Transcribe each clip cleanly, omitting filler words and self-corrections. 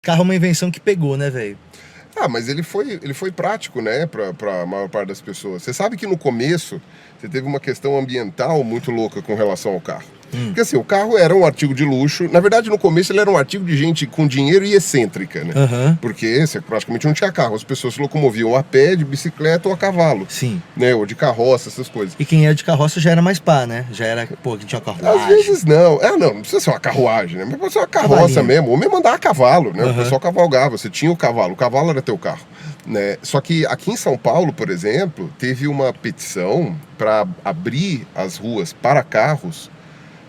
Carro é uma invenção que pegou, né, velho? Ah, mas ele foi prático, né, para a maior parte das pessoas. Você sabe que no começo você teve uma questão ambiental muito louca com relação ao carro. Porque assim, o carro era um artigo de luxo. Na verdade, no começo ele era um artigo de gente com dinheiro e excêntrica, né? Aham. Porque você praticamente não tinha carro. As pessoas se locomoviam a pé, de bicicleta ou a cavalo. Sim. Né? Ou de carroça, essas coisas. E quem era de carroça já era mais pá, né? Já era, pô, que tinha uma carruagem. Às vezes não. Não precisa ser uma carruagem, né? Mas pode ser uma carroça Cavalinho. mesmo. Ou mesmo andar a cavalo, né? Aham. O pessoal cavalgava, você tinha o cavalo era teu carro. Né? Só que aqui em São Paulo, por exemplo, teve uma petição para abrir as ruas para carros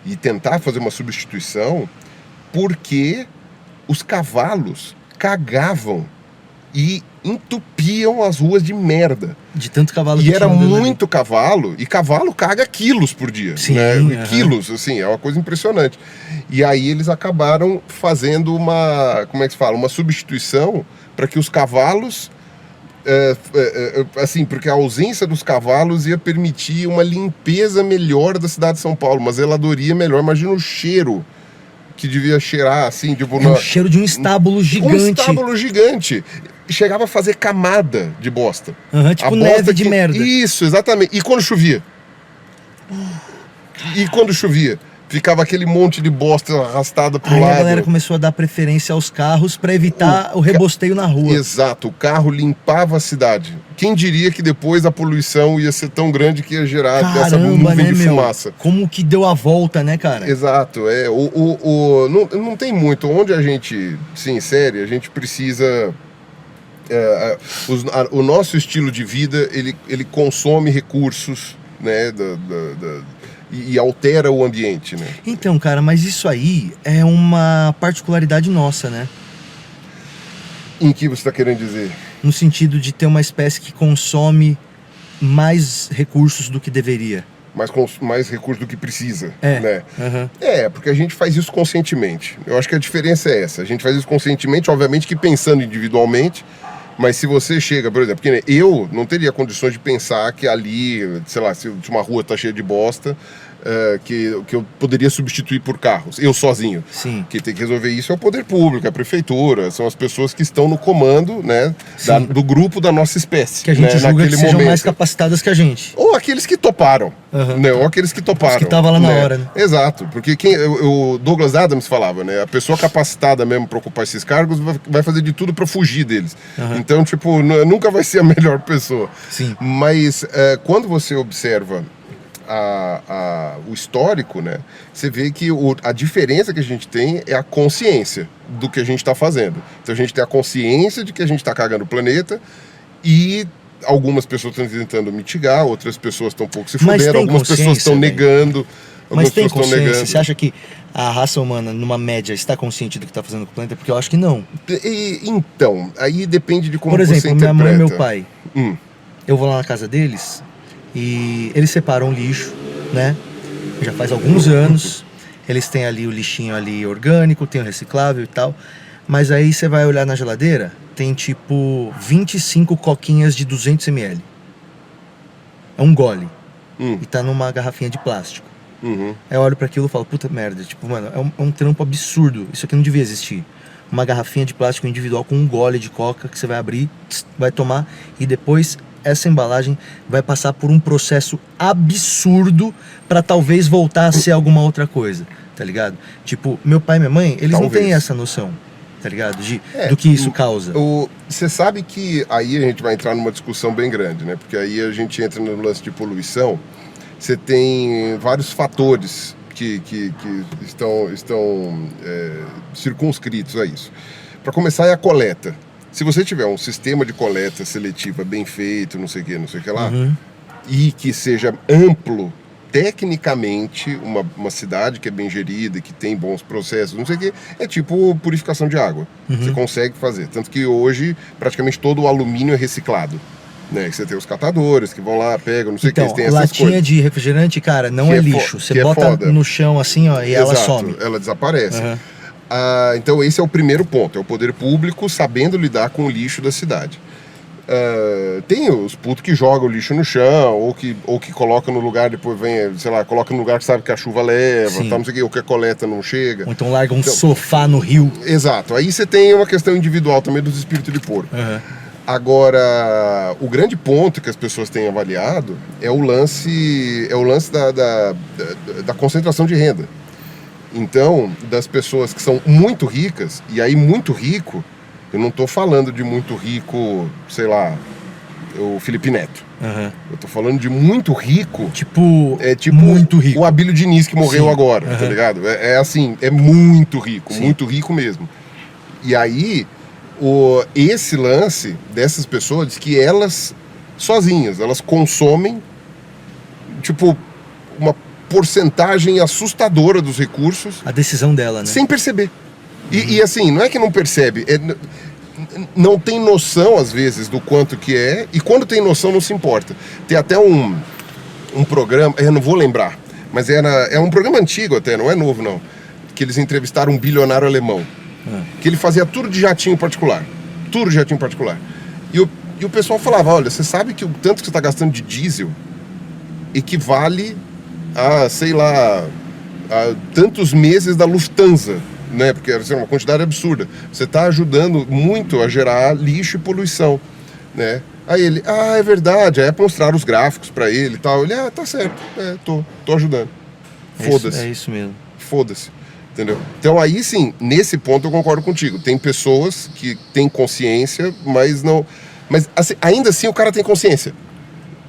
e tentar fazer uma substituição, porque os cavalos cagavam e entupiam as ruas de merda. De tanto cavalo E que era tinha andando ali. muito cavalo, e cavalo caga quilos por dia. Sim, né? aham. Quilos, assim, é uma coisa impressionante. E aí eles acabaram fazendo uma, como é que se fala? Uma substituição para que os cavalos, assim, porque a ausência dos cavalos ia permitir uma limpeza melhor da cidade de São Paulo, uma zeladoria melhor. Imagina o cheiro que devia cheirar, assim, tipo... É um cheiro de um estábulo gigante. Um estábulo gigante. Chegava a fazer camada de bosta. Aham, tipo A neve bosta de merda. Isso, exatamente. E quando chovia? Ficava aquele monte de bosta arrastada pro Aí lado. a galera começou a dar preferência aos carros pra evitar o rebosteio na rua. Exato, o carro limpava a cidade. Quem diria que depois a poluição ia ser tão grande que ia gerar essa Caramba, nuvem né, de meu? fumaça? Como que deu a volta, né, cara? Exato, não tem muito. Onde a gente se insere, a gente precisa... o nosso estilo de vida, ele consome recursos, né, e altera o ambiente, né? Então, cara, mas isso aí é uma particularidade nossa, né? Em que você está querendo dizer? No sentido de ter uma espécie que consome mais recursos do que deveria. Mais recursos do que precisa, É. né? Aham. Porque a gente faz isso conscientemente. Eu acho que a diferença é essa. A gente faz isso conscientemente, obviamente que pensando individualmente, mas se você chega, por exemplo, porque eu não teria condições de pensar que ali, sei lá, se uma rua tá cheia de bosta, que eu poderia substituir por carros, eu sozinho. Sim. Quem tem que resolver isso é o poder público, é a prefeitura, são as pessoas que estão no comando, né, Sim. do grupo da nossa espécie. Que a gente né, julga naquele que sejam momento. mais capacitadas que a gente. Ou aqueles que toparam, Aham. né? Ou aqueles que toparam. Os que tava lá na né? hora, né? Exato, porque o Douglas Adams falava, né? A pessoa capacitada mesmo para ocupar esses cargos vai fazer de tudo para fugir deles. Aham. Então, tipo, nunca vai ser a melhor pessoa. Sim. Mas quando você observa o histórico, né? Você vê que a diferença que a gente tem é a consciência do que a gente está fazendo. Então a gente tem a consciência de que a gente está cagando o planeta e algumas pessoas estão tentando mitigar, outras pessoas estão um pouco se Mas fudendo, tem algumas pessoas consciência, estão velho. negando. Mas Algumas tem pessoas estão consciência? negando. Você acha que a raça humana, numa média, está consciente do que está fazendo com o planeta? Porque eu acho que não. Então, aí depende de como Por você exemplo, interpreta. minha mãe e meu pai. Hum. Eu vou lá na casa deles e eles separam lixo, né? Já faz alguns anos. Eles têm ali o lixinho ali orgânico, tem o reciclável e tal. Mas aí você vai olhar na geladeira, tem tipo 25 coquinhas de 200 ml. É um gole. E tá numa garrafinha de plástico. Uhum. Aí eu olho pra aquilo e falo, puta merda, tipo, mano, é um trampo absurdo. Isso aqui não devia existir. Uma garrafinha de plástico individual com um gole de coca que você vai abrir, vai tomar e depois essa embalagem vai passar por um processo absurdo pra talvez voltar a ser alguma outra coisa, tá ligado? Tipo, meu pai e minha mãe, eles não Talvez. têm essa noção, tá ligado? Do que isso causa. Você sabe que aí a gente vai entrar numa discussão bem grande, né? Porque aí a gente entra no lance de poluição. Você tem vários fatores que estão circunscritos a isso. Para começar, é a coleta. Se você tiver um sistema de coleta seletiva bem feito, não sei o que lá, Uhum. e que seja amplo, tecnicamente, uma cidade que é bem gerida, que tem bons processos, não sei o que, é tipo purificação de água. Você consegue fazer. Tanto que hoje, praticamente todo o alumínio é reciclado. Né? Que você tem os catadores que vão lá, pegam, não sei o Então, que, tem essas latinha coisas. de refrigerante, cara, não Que é é lixo. que Você é bota foda. no chão assim, ó, e ela Exato, some. ela desaparece. Uhum. Então esse é o primeiro ponto, é o poder público sabendo lidar com o lixo da cidade. Tem os putos que jogam o lixo no chão, ou que colocam no lugar, depois vem, sei lá, coloca no lugar que sabe que a chuva leva, tá, não sei o que, ou que a coleta não chega. Ou então larga um sofá no rio. Exato. Aí você tem uma questão individual também dos espíritos de porco. Agora, o grande ponto que as pessoas têm avaliado é o lance da concentração de renda. Então, das pessoas que são muito ricas, e aí muito rico, eu não estou falando de muito rico, sei lá, o Felipe Neto. Eu estou falando de muito rico. Tipo muito rico. O Abílio Diniz que morreu agora, tá ligado? Assim, é muito rico mesmo. E aí, esse lance dessas pessoas, diz que elas, sozinhas, elas consomem, tipo, uma porcentagem assustadora dos recursos. A decisão dela, né? Sem perceber. E assim, não é que não percebe, não tem noção, às vezes, do quanto que é, e quando tem noção, não se importa. Tem até um programa, eu não vou lembrar, mas é um programa antigo até, não é novo, não, que eles entrevistaram um bilionário alemão, que ele fazia tudo de jatinho particular. E o pessoal falava, olha, você sabe que o tanto que você está gastando de diesel equivale a, sei lá, a tantos meses da Lufthansa, né? Porque é uma quantidade absurda. Você está ajudando muito a gerar lixo e poluição, né? Aí ele, é verdade. Aí mostrar os gráficos para ele e tal. Ele, tá certo, tô ajudando. Foda-se. É isso mesmo. Foda-se, entendeu? Então aí sim, nesse ponto eu concordo contigo. Tem pessoas que têm consciência, mas não... Mas assim, ainda assim o cara tem consciência.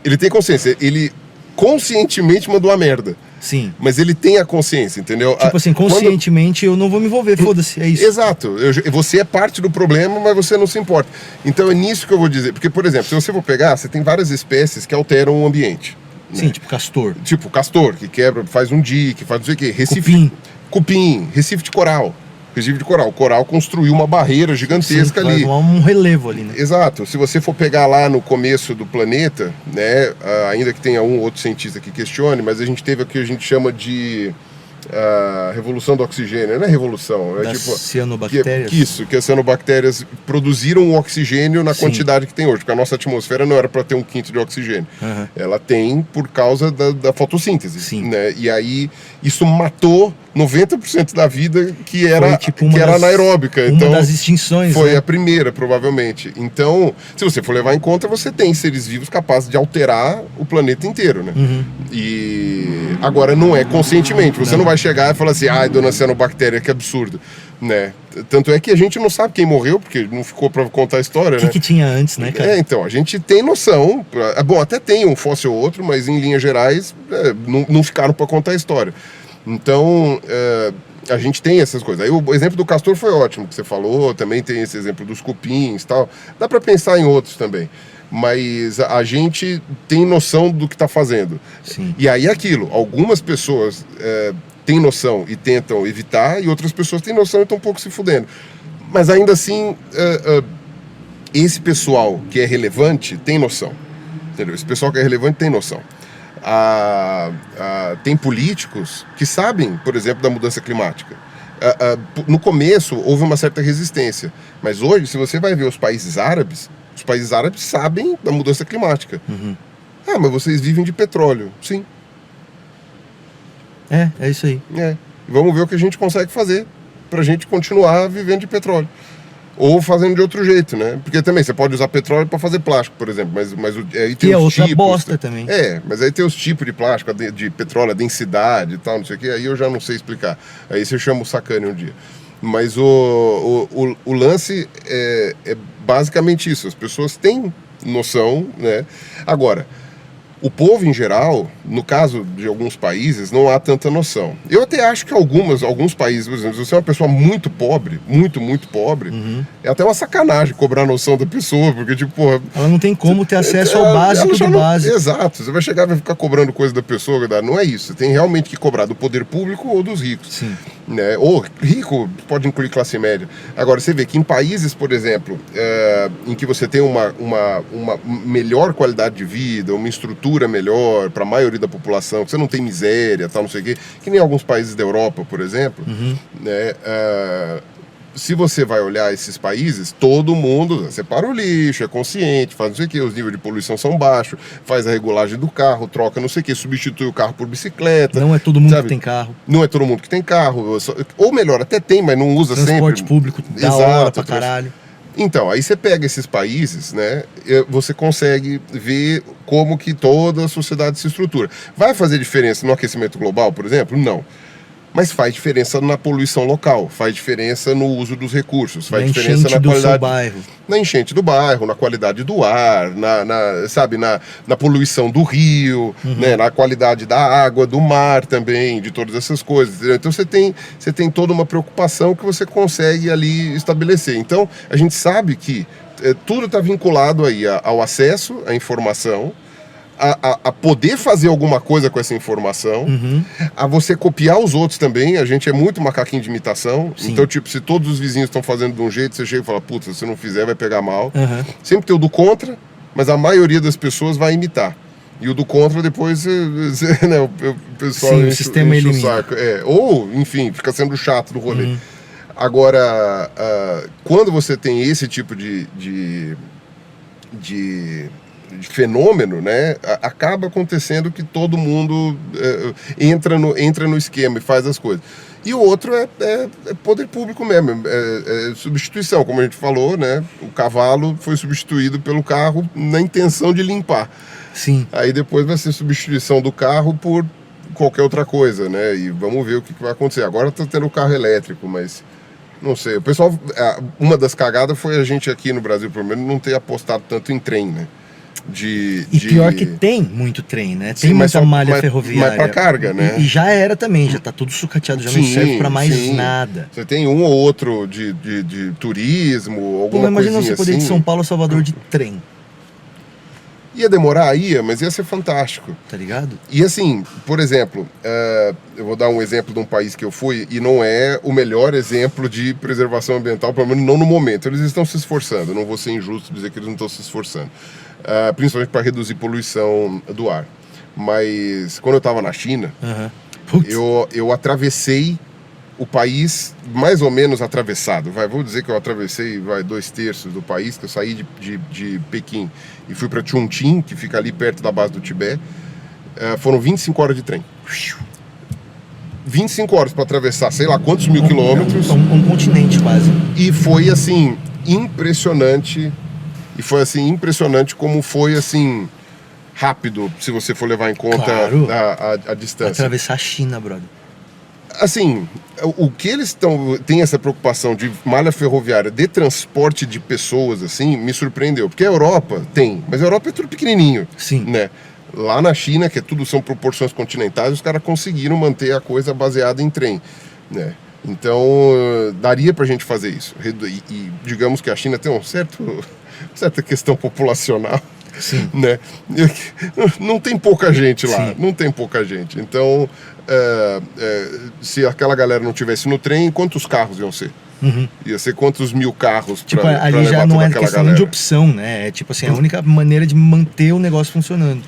Ele tem consciência. Ele conscientemente mandou a merda. Sim. Mas ele tem a consciência, entendeu? Tipo assim, conscientemente eu não vou me envolver, foda-se, é isso. Exato. Você é parte do problema, mas você não se importa. Então é nisso que eu vou dizer. Porque, por exemplo, se você for pegar, você tem várias espécies que alteram o ambiente. Sim, né? Tipo castor. Tipo castor, que quebra, faz um dique, faz não sei o quê. Cupim, Recife de coral. O coral construiu uma barreira gigantesca ali. Um relevo ali, né? Exato. Se você for pegar lá no começo do planeta, né, ainda que tenha um ou outro cientista que questione, mas a gente teve o que a gente chama de revolução do oxigênio. Não é revolução, é das tipo... cianobactérias? Que as cianobactérias produziram o oxigênio na quantidade que tem hoje, porque a nossa atmosfera não era para ter 1/5 de oxigênio. Ela tem por causa da fotossíntese. Sim. Né? E aí isso matou 90% da vida que era, tipo que era anaeróbica. Uma das extinções. Foi né? a primeira, provavelmente. Então, se você for levar em conta, você tem seres vivos capazes de alterar o planeta inteiro, né? E agora não é conscientemente. Você não vai chegar e falar assim, dona cianobactéria, que absurdo. Né? Tanto é que a gente não sabe quem morreu, porque não ficou para contar a história, né? O que tinha antes, né, cara? Então, a gente tem noção. Bom, até tem um fóssil ou outro, mas em linhas gerais não ficaram para contar a história. Então, a gente tem essas coisas. Aí o exemplo do castor foi ótimo, que você falou, também tem esse exemplo dos cupins e tal. Dá para pensar em outros também. Mas a gente tem noção do que está fazendo. Sim. E aí é aquilo, algumas pessoas têm noção e tentam evitar, e outras pessoas têm noção e estão um pouco se fudendo. Mas ainda assim, esse pessoal que é relevante tem noção. Entendeu? Esse pessoal que é relevante tem noção. Tem políticos que sabem, por exemplo, da mudança climática. No começo houve uma certa resistência, mas hoje, se você vai ver os países árabes sabem da mudança climática. Mas vocês vivem de petróleo. Sim. É isso aí. Vamos ver o que a gente consegue fazer pra gente continuar vivendo de petróleo. Ou fazendo de outro jeito, né? Porque também você pode usar petróleo para fazer plástico, por exemplo, mas aí tem que é os outra tipos, bosta também. Mas aí tem os tipos de plástico, de petróleo, a densidade e tal, não sei o que, aí eu já não sei explicar. Aí você chama o Sacani um dia. Mas o lance é basicamente isso, as pessoas têm noção, né? Agora, o povo em geral, no caso de alguns países, não há tanta noção. Eu até acho que alguns países, por exemplo, se você é uma pessoa muito pobre, muito pobre, é até uma sacanagem cobrar a noção da pessoa, porque tipo, porra... Ela não tem como ter acesso ao básico do básico. Exato, você vai chegar e vai ficar cobrando coisa da pessoa, não é isso. Você tem realmente que cobrar do poder público ou dos ricos. Sim. Né? Ou rico pode incluir classe média. Agora, você vê que em países, por exemplo, em que você tem uma melhor qualidade de vida, uma estrutura melhor para a maioria da população, que você não tem miséria, tal, não sei o quê, que nem alguns países da Europa, por exemplo, né? se você vai olhar esses países, todo mundo separa o lixo, é consciente, faz não sei o que, os níveis de poluição são baixos, faz a regulagem do carro, troca não sei o que, substitui o carro por bicicleta. Não é todo mundo que tem carro. Não é todo mundo que tem carro, ou melhor, até tem, mas não usa Transporte sempre. público da hora pra caralho. Então, aí você pega esses países, né, você consegue ver como que toda a sociedade se estrutura. Vai fazer diferença no aquecimento global, por exemplo? Não. Mas faz diferença na poluição local, faz diferença no uso dos recursos, faz diferença na qualidade do seu bairro. Na enchente do bairro, na qualidade do ar, na poluição do rio, né, na qualidade da água, do mar também, de todas essas coisas. Entendeu? Então você tem toda uma preocupação que você consegue ali estabelecer. Então a gente sabe que tudo está vinculado aí ao acesso à informação, a poder fazer alguma coisa com essa informação, a você copiar os outros também. A gente é muito macaquinho de imitação. Sim. Então, tipo, se todos os vizinhos estão fazendo de um jeito, você chega e fala, puta, se não fizer vai pegar mal. Sempre tem o do contra, mas a maioria das pessoas vai imitar. E o do contra depois, né, o pessoal o sistema enche o elimina. saco. Ou, enfim, fica sendo chato do rolê. Agora, quando você tem esse tipo de fenômeno, né, acaba acontecendo que todo mundo entra no esquema e faz as coisas. E o outro é poder público mesmo, é substituição, como a gente falou, né, o cavalo foi substituído pelo carro na intenção de limpar. Sim. Aí depois vai ser substituição do carro por qualquer outra coisa, né, e vamos ver o que vai acontecer. Agora está tendo o carro elétrico, mas não sei. O pessoal, uma das cagadas foi a gente aqui no Brasil, pelo menos, não ter apostado tanto em trem, né. Pior que tem muito trem, né? Tem Sim, muita malha ferroviária. Mas pra carga, né? E já era também, já tá tudo sucateado, já não serve pra mais nada. Você tem um ou outro de turismo, alguma coisa assim. Imagina você poder ir de São Paulo a Salvador de trem. Ia demorar, mas ia ser fantástico. Tá ligado? E assim, por exemplo, eu vou dar um exemplo de um país que eu fui, e não é o melhor exemplo de preservação ambiental, pelo menos não no momento. Eles estão se esforçando, não vou ser injusto dizer que eles não estão se esforçando. Principalmente para reduzir poluição do ar. Mas quando eu estava na China, eu atravessei o país mais ou menos atravessado. Vou dizer que eu atravessei 2/3 do país, que eu saí de Pequim e fui para Chongqing, que fica ali perto da base do Tibete. Foram 25 horas de trem. 25 horas para atravessar sei lá quantos mil quilômetros. Um continente quase. E foi assim, impressionante. E foi assim, impressionante como foi assim, rápido, se você for levar em conta a distância. Atravessar a China, brother. Assim, o que eles têm essa preocupação de malha ferroviária, de transporte de pessoas, assim, me surpreendeu. Porque a Europa tem, mas a Europa é tudo pequenininho. Sim. Né? Lá na China, que são proporções continentais, os caras conseguiram manter a coisa baseada em trem, né? Então, daria pra gente fazer isso. E digamos que a China tem certa questão populacional. Sim. Né? Não tem pouca gente lá. Sim. Não tem pouca gente. Então, se aquela galera não tivesse no trem, quantos carros iam ser? Ia ser quantos mil carros pra ali levar já não é questão galera. de opção, né? É tipo assim, a única maneira de manter o negócio funcionando.